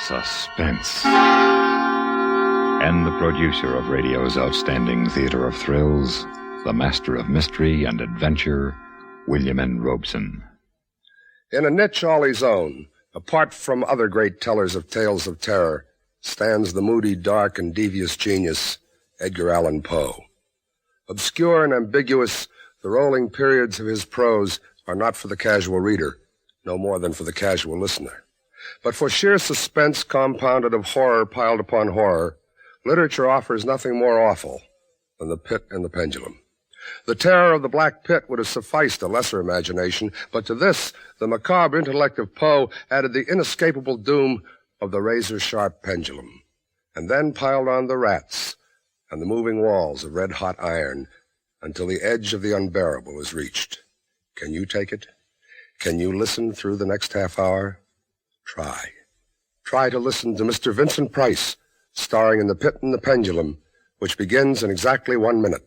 Suspense. And the producer of radio's outstanding theater of thrills, the master of mystery and adventure, William N. Robson. In a niche all his own, apart from other great tellers of tales of terror, stands the moody, dark, and devious genius, Edgar Allan Poe. Obscure and ambiguous, the rolling periods of his prose are not for the casual reader, no more than for the casual listener. But for sheer suspense compounded of horror piled upon horror, literature offers nothing more awful than the pit and the pendulum. The terror of the Black Pit would have sufficed a lesser imagination, but to this, the macabre intellect of Poe added the inescapable doom of the razor-sharp pendulum, and then piled on the rats and the moving walls of red-hot iron until the edge of the unbearable is reached. Can you take it? Can you listen through the next half hour? Try. Try to listen to Mr. Vincent Price, starring in The Pit and the Pendulum, which begins in exactly 1 minute.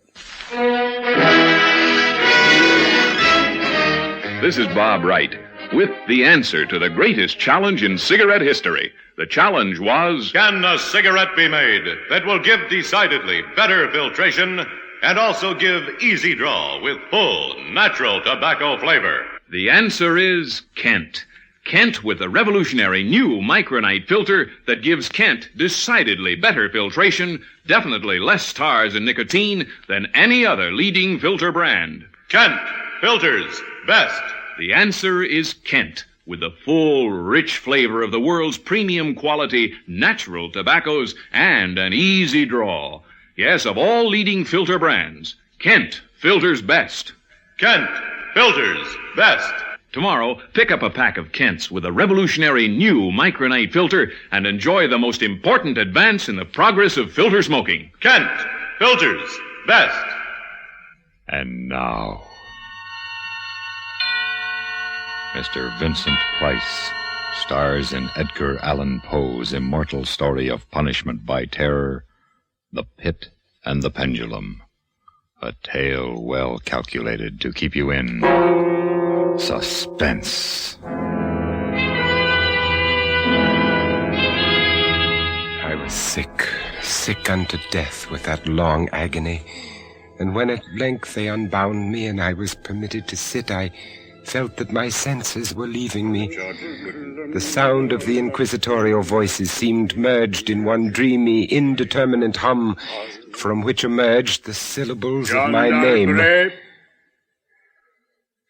This is Bob Wright with the answer to the greatest challenge in cigarette history. The challenge was... Can a cigarette be made that will give decidedly better filtration and also give easy draw with full, natural tobacco flavor? The answer is Kent. Kent with the revolutionary new micronite filter that gives Kent decidedly better filtration, definitely less tars and nicotine than any other leading filter brand. Kent, filters, best. The answer is Kent with the full, rich flavor of the world's premium quality natural tobaccos and an easy draw. Yes, of all leading filter brands, Kent filters best. Kent, filters, best. Tomorrow, pick up a pack of Kents with a revolutionary new micronite filter and enjoy the most important advance in the progress of filter smoking. Kent, filters, best. And now, Mr. Vincent Price stars in Edgar Allan Poe's immortal story of punishment by terror, The Pit and the Pendulum. A tale well calculated to keep you in suspense. I was sick unto death with that long agony. And when at length they unbound me and I was permitted to sit, I felt that my senses were leaving me. The sound of the inquisitorial voices seemed merged in one dreamy, indeterminate hum, from which emerged the syllables of my name.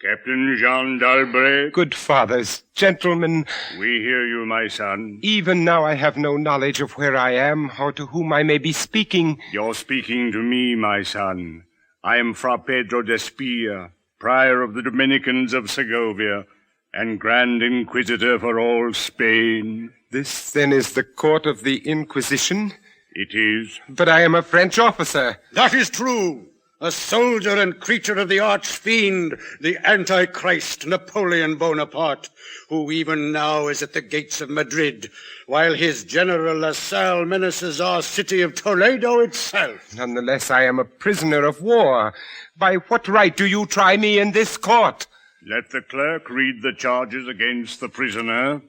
Captain Jean d'Albret. Good fathers, gentlemen. We hear you, my son. Even now I have no knowledge of where I am or to whom I may be speaking. You're speaking to me, my son. I am Fra Pedro d'Espia, prior of the Dominicans of Segovia, and Grand Inquisitor for all Spain. This, then, is the court of the Inquisition? It is. But I am a French officer. That is true. A soldier and creature of the arch-fiend, the Antichrist, Napoleon Bonaparte, who even now is at the gates of Madrid, while his general La Salle menaces our city of Toledo itself. Nonetheless, I am a prisoner of war. By what right do you try me in this court? Let the clerk read the charges against the prisoner.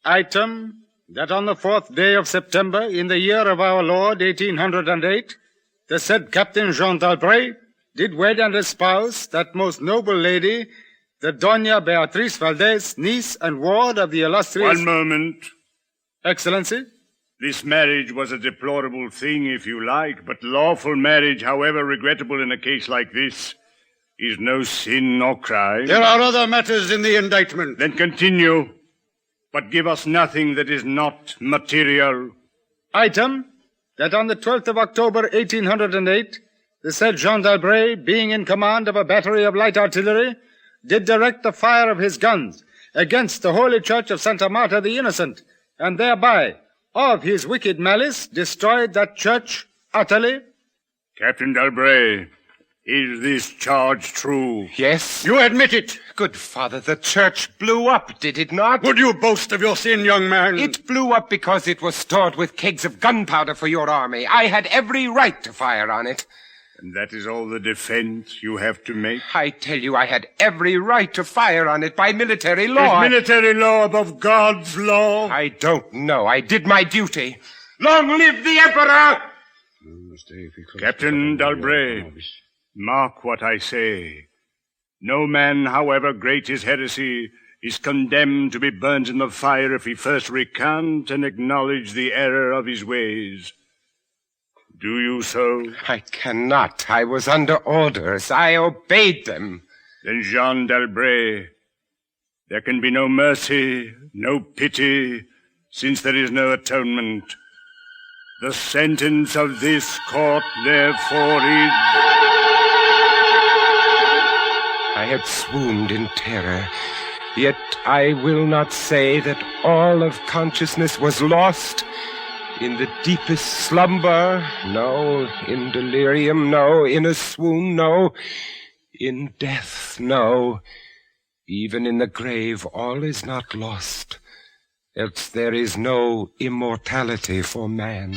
Item, that on the 4th day of September, in the year of our Lord, 1808, the said Captain Jean d'Albret did wed and espouse that most noble lady, the Doña Beatriz Valdez, niece and ward of the illustrious... One moment. Excellency? This marriage was a deplorable thing, if you like, but lawful marriage, however regrettable in a case like this, is no sin nor crime. There are other matters in the indictment. Then continue, but give us nothing that is not material. Item, that on the 12th of October, 1808, the said Jean d'Albret, being in command of a battery of light artillery, did direct the fire of his guns against the holy church of Santa Marta the Innocent, and thereby, of his wicked malice, destroyed that church utterly. Captain d'Albret, is this charge true? Yes. You admit it. Good father, the church blew up, did it not? Would you boast of your sin, young man? It blew up because it was stored with kegs of gunpowder for your army. I had every right to fire on it. And that is all the defense you have to make? I tell you, I had every right to fire on it by military law. Is military law above God's law? I don't know. I did my duty. Long live the Emperor! Captain Dalbray, mark what I say. No man, however great his heresy, is condemned to be burnt in the fire if he first recant and acknowledge the error of his ways. Do you so? I cannot. I was under orders. I obeyed them. Then, Jean Dalbray, there can be no mercy, no pity, since there is no atonement. The sentence of this court, therefore, is... I had swooned in terror, yet I will not say that all of consciousness was lost. In the deepest slumber, no. In delirium, no. In a swoon, no. In death, no. Even in the grave, all is not lost, else there is no immortality for man.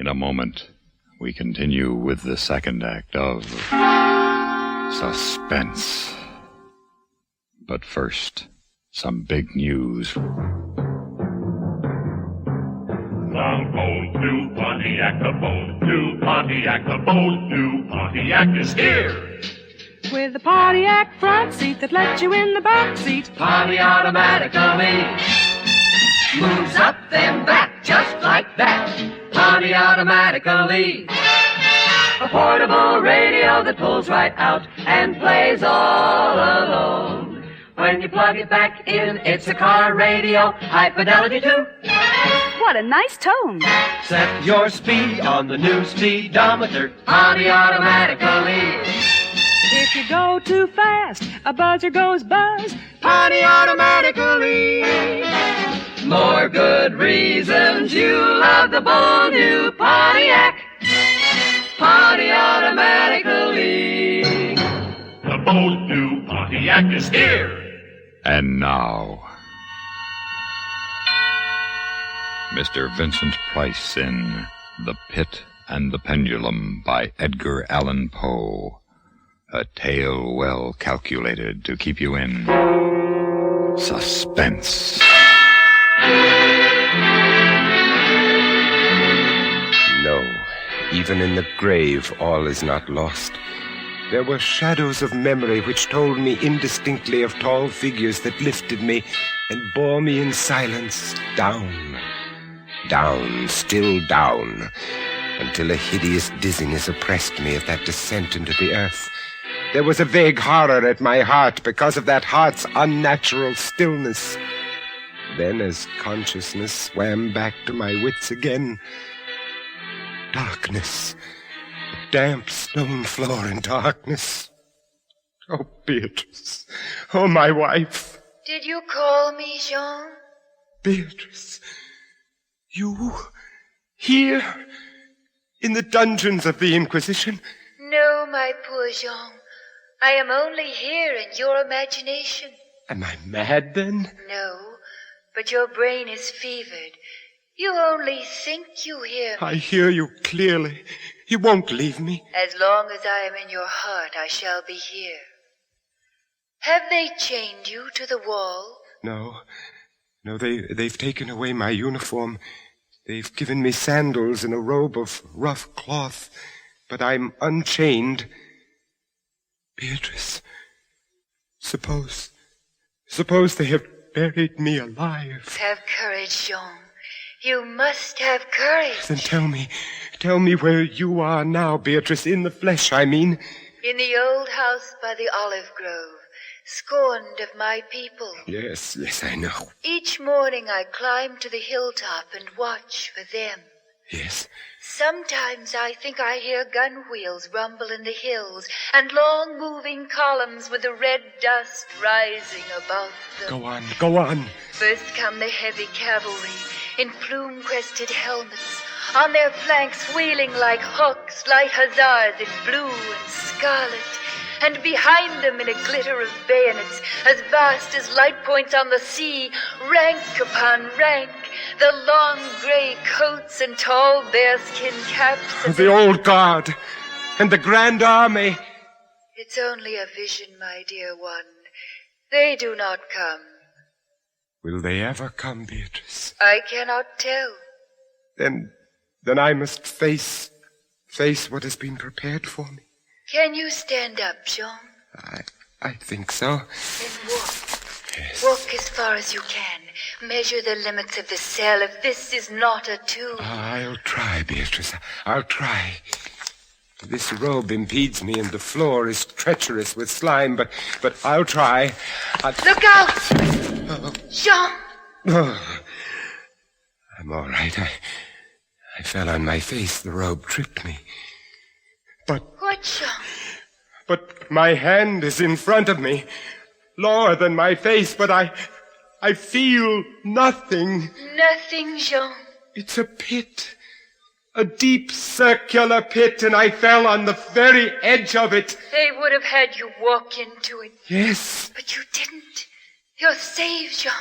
In a moment, we continue with the second act of Suspense. But first, some big news. The bold new Pontiac, the bold new Pontiac, the bold new Pontiac is here. With a Pontiac front seat that lets you in the back seat. Pontiac automatically moves up then back just like that. Pontiac automatically. A portable radio that pulls right out and plays all alone. When you plug it back in, it's a car radio, high fidelity too. What a nice tone. Set your speed on the new speedometer, Pontiac automatically. If you go too fast, a buzzer goes buzz, Pontiac automatically. More good reasons you love the bold new Pontiac. Pontiac automatically. The bold new Pontiac is here. And now, Mr. Vincent Price in The Pit and the Pendulum by Edgar Allan Poe. A tale well calculated to keep you in suspense. No, even in the grave all is not lost. There were shadows of memory which told me indistinctly of tall figures that lifted me and bore me in silence down, down, still down, until a hideous dizziness oppressed me at that descent into the earth. There was a vague horror at my heart because of that heart's unnatural stillness. Then, as consciousness swam back to my wits again, darkness, a damp stone floor in darkness. Oh, Beatrice. Oh, my wife. Did you call me, Jean? Beatrice. You here in the dungeons of the Inquisition? No, my poor Jean. I am only here in your imagination. Am I mad, then? No, but your brain is fevered. You only think you hear me. I hear you clearly. You won't leave me. As long as I am in your heart, I shall be here. Have they chained you to the wall? No, they've taken away my uniform. They've given me sandals and a robe of rough cloth, but I'm unchained. Beatrice, suppose they have buried me alive. Have courage, Jean. You must have courage. Then tell me where you are now, Beatrice, in the flesh, I mean. In the old house by the olive grove, scorned of my people. Yes, I know. Each morning I climb to the hilltop and watch for them. Yes. Sometimes I think I hear gun wheels rumble in the hills and long moving columns with the red dust rising above them. Go on. First come the heavy cavalry in plume-crested helmets, on their flanks wheeling like hawks, light hussars in blue and scarlet, and behind them in a glitter of bayonets, as vast as light points on the sea, rank upon rank, the long gray coats and tall bearskin caps. The old guard and the grand army. It's only a vision, my dear one. They do not come. Will they ever come, Beatrice? I cannot tell. Then I must face what has been prepared for me. Can you stand up, Jean? I think so. Then walk. Yes. Walk as far as you can. Measure the limits of the cell if this is not a tomb. I'll try, Beatrice. I'll try. This robe impedes me, and the floor is treacherous with slime, but I'll try. Look out! Jean! Oh, I'm all right. I fell on my face. The robe tripped me. What, Jean? But my hand is in front of me, lower than my face, but I feel nothing. Nothing, Jean. It's a pit. A deep circular pit, and I fell on the very edge of it. They would have had you walk into it. Yes. But you didn't. You're saved, Jean.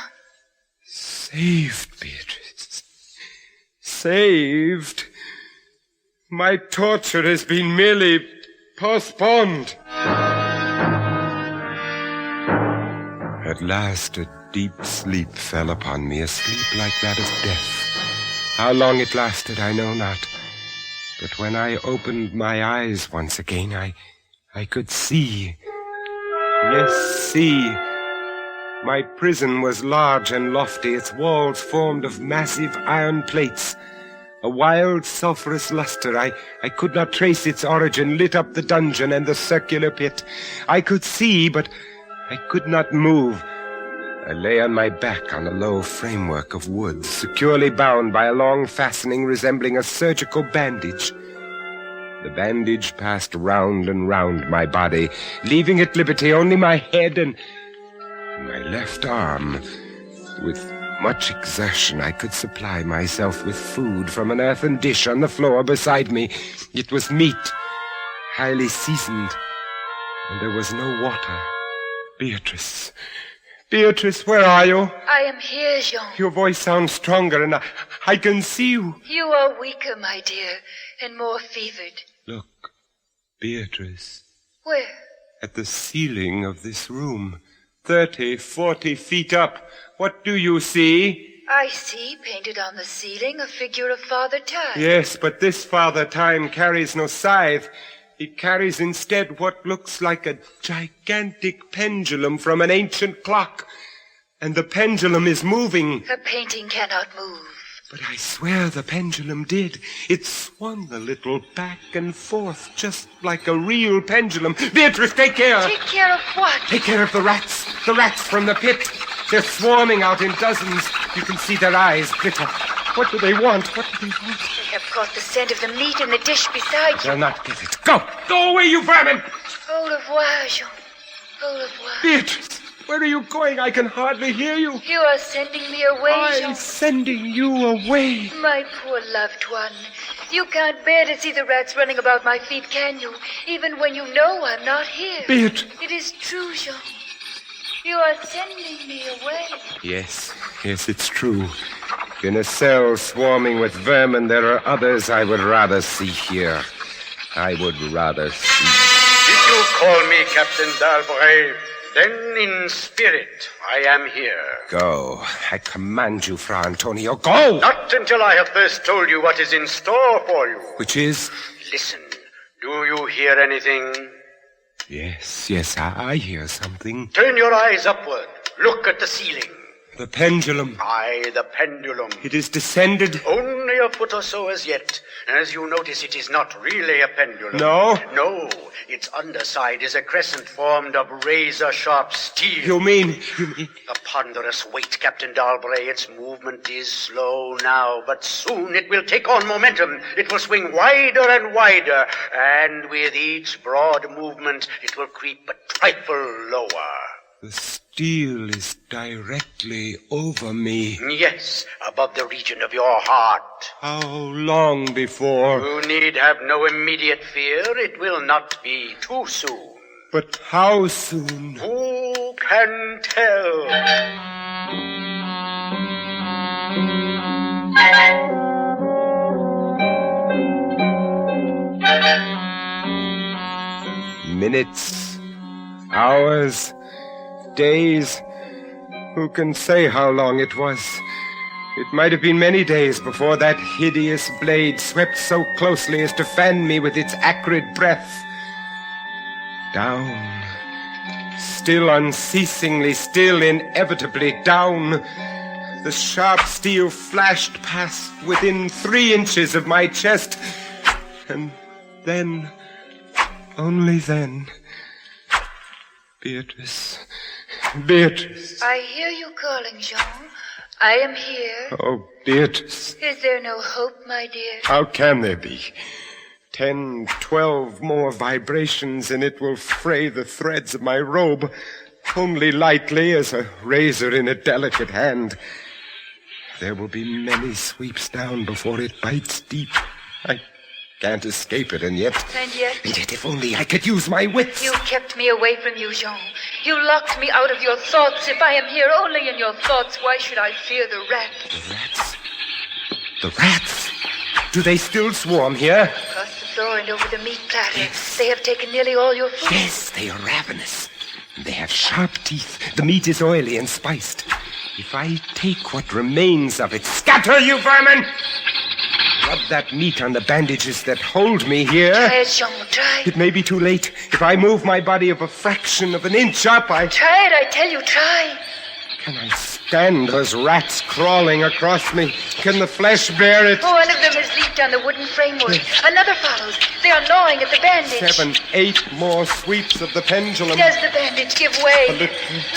Saved, Beatrice. Saved. My torture has been merely postponed. At last, a deep sleep fell upon me, a sleep like that of death. How long it lasted, I know not. But when I opened my eyes once again, I could see. Yes, see. My prison was large and lofty, its walls formed of massive iron plates. A wild, sulphurous luster, I could not trace its origin, lit up the dungeon and the circular pit. I could see, but I could not move. I lay on my back on a low framework of wood, securely bound by a long fastening resembling a surgical bandage. The bandage passed round and round my body, leaving at liberty only my head and my left arm. With much exertion, I could supply myself with food from an earthen dish on the floor beside me. It was meat, highly seasoned, and there was no water. Beatrice, where are you? I am here, Jean. Your voice sounds stronger, and I can see you. You are weaker, my dear, and more fevered. Look, Beatrice. Where? At the ceiling of this room, 30, 40 feet up. What do you see? I see, painted on the ceiling, a figure of Father Time. Yes, but this Father Time carries no scythe. It carries instead what looks like a gigantic pendulum from an ancient clock. And the pendulum is moving. A painting cannot move. But I swear the pendulum did. It swung a little back and forth, just like a real pendulum. Beatrice, take care! Take care of what? Take care of the rats. The rats from the pit. They're swarming out in dozens. You can see their eyes glitter. What do they want? What do they want? They have caught the scent of the meat in the dish beside you. They'll not get it. Go! Go away, you vermin! Au revoir, Jean. Au revoir. Beatrice, where are you going? I can hardly hear you. You are sending me away, Jean. I'm sending you away. My poor loved one. You can't bear to see the rats running about my feet, can you? Even when you know I'm not here. Beatrice. It is true, Jean. You are sending me away. Yes, it's true. In a cell swarming with vermin, there are others I would rather see here. I would rather see. Did you call me Captain d'Albret? Then in spirit, I am here. Go. I command you, Fra Antonio, go! Not until I have first told you what is in store for you. Which is? Listen, do you hear anything? Yes, I hear something. Turn your eyes upward. Look at the ceiling. The pendulum. Aye, the pendulum. It is descended. Only a foot or so as yet. As you notice, it is not really a pendulum. No? No. Its underside is a crescent formed of razor-sharp steel. You mean? A ponderous weight, Captain d'Albret. Its movement is slow now, but soon it will take on momentum. It will swing wider and wider, and with each broad movement, it will creep a trifle lower. The steel is directly over me. Yes, above the region of your heart. How long before? You need have no immediate fear. It will not be too soon. But how soon? Who can tell? Minutes, hours, days. Who can say how long it was? It might have been many days before that hideous blade swept so closely as to fan me with its acrid breath. Down, still unceasingly, still inevitably down. The sharp steel flashed past within 3 inches of my chest. And then, only then, Beatrice. I hear you calling, Jean. I am here. Oh, Beatrice. Is there no hope, my dear? How can there be? 10, 12 more vibrations, and it will fray the threads of my robe, only lightly as a razor in a delicate hand. There will be many sweeps down before it bites deep. I can't escape it, and yet, if only I could use my wits. You kept me away from you, Jean. You locked me out of your thoughts. If I am here only in your thoughts, why should I fear the rat? The rats? The rats? Do they still swarm here? Across the floor and over the meat platter. Yes. They have taken nearly all your food. Yes, they are ravenous. They have sharp teeth. The meat is oily and spiced. If I take what remains of it, scatter, you vermin! Rub that meat on the bandages that hold me here. Try it, Jean, try. It may be too late. If I move my body of a fraction of an inch up, Try it, I tell you, try. Can I stand those rats crawling across me? Can the flesh bear it? Oh, one of them has leaped on the wooden framework. Yes. Another follows. They are gnawing at the bandage. 7, 8 more sweeps of the pendulum. Does the bandage give way?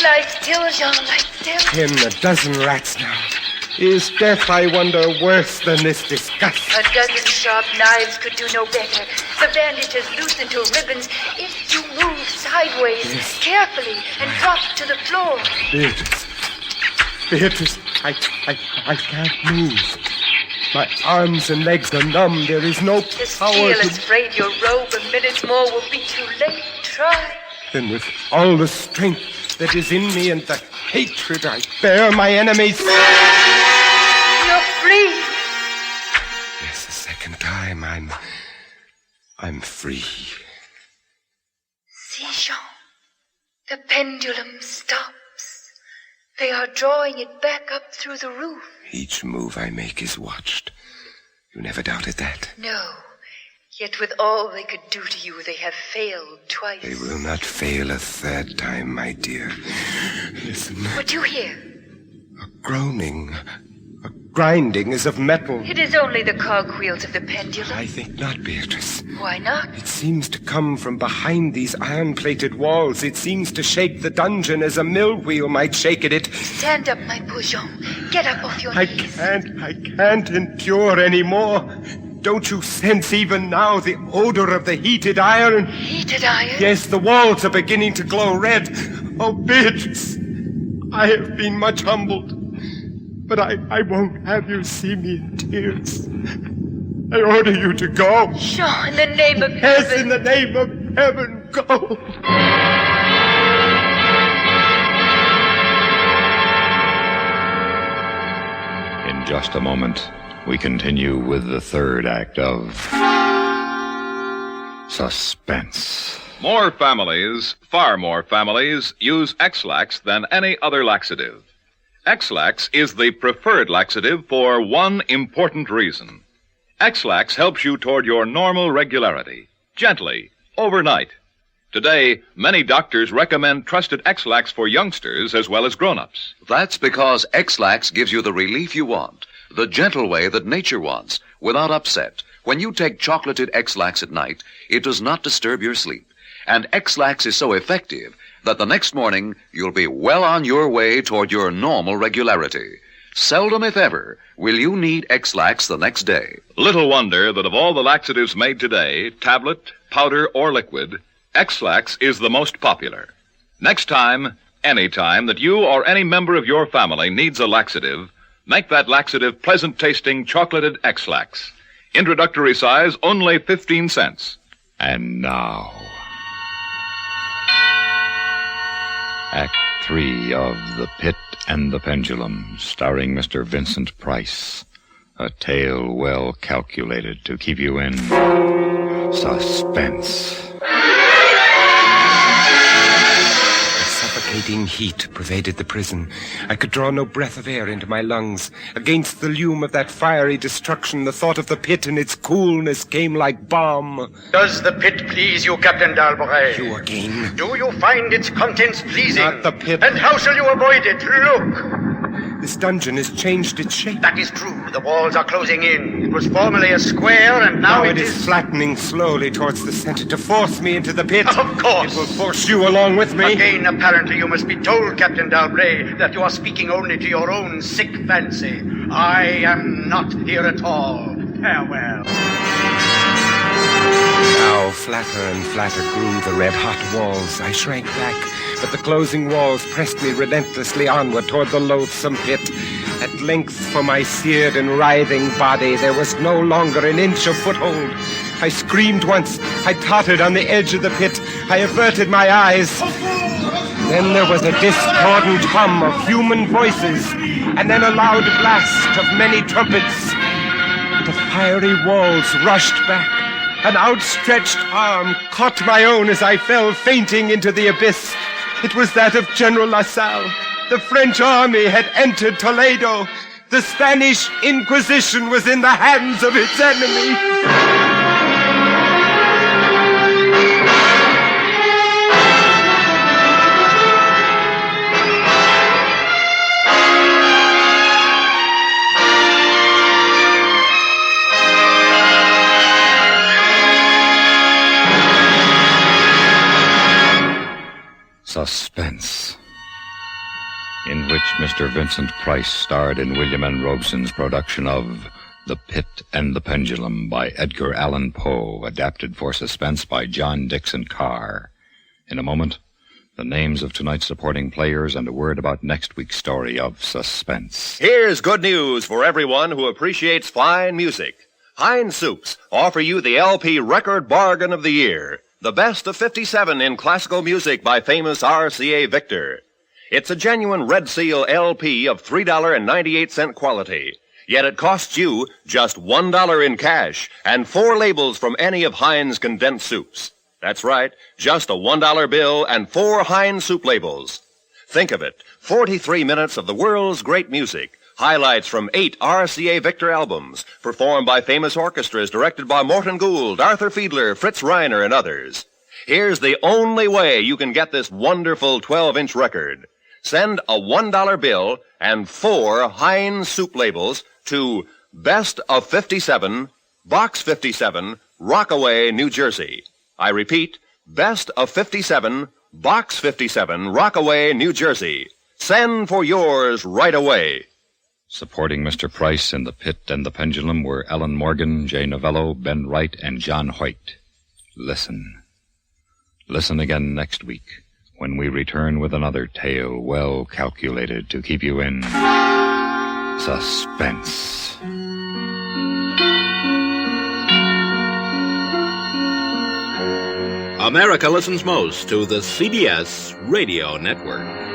Lie still, Jean, lie still. 10, a dozen rats now. Is death, I wonder, worse than this disgust? A dozen sharp knives could do no better. The bandage has loosened to ribbons. If you move sideways, carefully, and drop to the floor. Beatrice, I can't move. My arms and legs are numb. There is no the power steel has frayed your robe. A minute more will be too late. Try. Then with all the strength that is in me and the hatred I bear my enemies... You're free. Yes, the second time I'm free. See, Jean. The pendulum stops. They are drawing it back up through the roof. Each move I make is watched. You never doubted that? No. Yet with all they could do to you, they have failed twice. They will not fail a third time, my dear. Listen. What do you hear? A groaning. A grinding as of metal. It is only the cogwheels of the pendulum. I think not, Beatrice. Why not? It seems to come from behind these iron-plated walls. It seems to shake the dungeon as a mill wheel might shake at it. Stand up, my poor Jean. Get up off your knees. I can't endure any more. Don't you sense even now the odor of the heated iron? Heated iron? Yes, the walls are beginning to glow red. Oh, Beatrice, I have been much humbled. But I won't have you see me in tears. I order you to go. Jean, in the name of heaven. Yes, in the name of heaven, go. In just a moment, we continue with the third act of Suspense. More families, far more families, use Ex-Lax than any other laxative. Ex-Lax is the preferred laxative for one important reason. Ex-Lax helps you toward your normal regularity, gently, overnight. Today, many doctors recommend trusted Ex-Lax for youngsters as well as grown-ups. That's because Ex-Lax gives you the relief you want, the gentle way that nature wants, without upset. When you take chocolated Ex-Lax at night, it does not disturb your sleep. And Ex-Lax is so effective that the next morning you'll be well on your way toward your normal regularity. Seldom, if ever, will you need Ex-Lax the next day. Little wonder that of all the laxatives made today, tablet, powder, or liquid, Ex-Lax is the most popular. Next time, Any time that you or any member of your family needs a laxative, make that laxative pleasant-tasting chocolated Ex-Lax. Introductory size, only 15 cents. And now, Act 3 of The Pit and the Pendulum, starring Mr. Vincent Price. A tale well calculated to keep you in suspense. Suffocating heat pervaded the prison. I could draw no breath of air into my lungs. Against the lume of that fiery destruction, the thought of the pit and its coolness came like balm. Does the pit please you, Captain Dalbray? You again? Do you find its contents pleasing? Not the pit. And how shall you avoid it? Look! This dungeon has changed its shape. That is true. The walls are closing in. It was formerly a square, and now it is flattening slowly towards the center to force me into the pit. Of course. It will force you along with me. Again, apparently, you must be told, Captain Dalbray, that you are speaking only to your own sick fancy. I am not here at all. Farewell. Now, flatter and flatter grew the red-hot walls. I shrank back, but the closing walls pressed me relentlessly onward toward the loathsome pit. At length, for my seared and writhing body, there was no longer an inch of foothold. I screamed once. I tottered on the edge of the pit. I averted my eyes. Then there was a discordant hum of human voices, and then a loud blast of many trumpets. The fiery walls rushed back. An outstretched arm caught my own as I fell fainting into the abyss. It was that of General LaSalle. The French army had entered Toledo. The Spanish Inquisition was in the hands of its enemy. Suspense, in which Mr. Vincent Price starred in William N. Robson's production of The Pit and the Pendulum by Edgar Allan Poe, adapted for suspense by John Dixon Carr. In a moment, the names of tonight's supporting players and a word about next week's story of Suspense. Here's good news for everyone who appreciates fine music. Heinz Soups offer you the LP Record Bargain of the Year. The best of 57 in classical music by famous RCA Victor. It's a genuine Red Seal LP of $3.98 quality. Yet it costs you just $1 in cash and 4 labels from any of Heinz condensed soups. That's right, just a $1 bill and 4 Heinz soup labels. Think of it, 43 minutes of the world's great music. Highlights from 8 RCA Victor albums, performed by famous orchestras directed by Morton Gould, Arthur Fiedler, Fritz Reiner, and others. Here's the only way you can get this wonderful 12-inch record. Send a $1 bill and 4 Heinz soup labels to Best of 57, Box 57, Rockaway, New Jersey. I repeat, Best of 57, Box 57, Rockaway, New Jersey. Send for yours right away. Supporting Mr. Price in The Pit and the Pendulum were Ellen Morgan, J. Novello, Ben Wright, and John Hoyt. Listen. Listen again next week when we return with another tale well calculated to keep you in suspense. America listens most to the CBS Radio Network.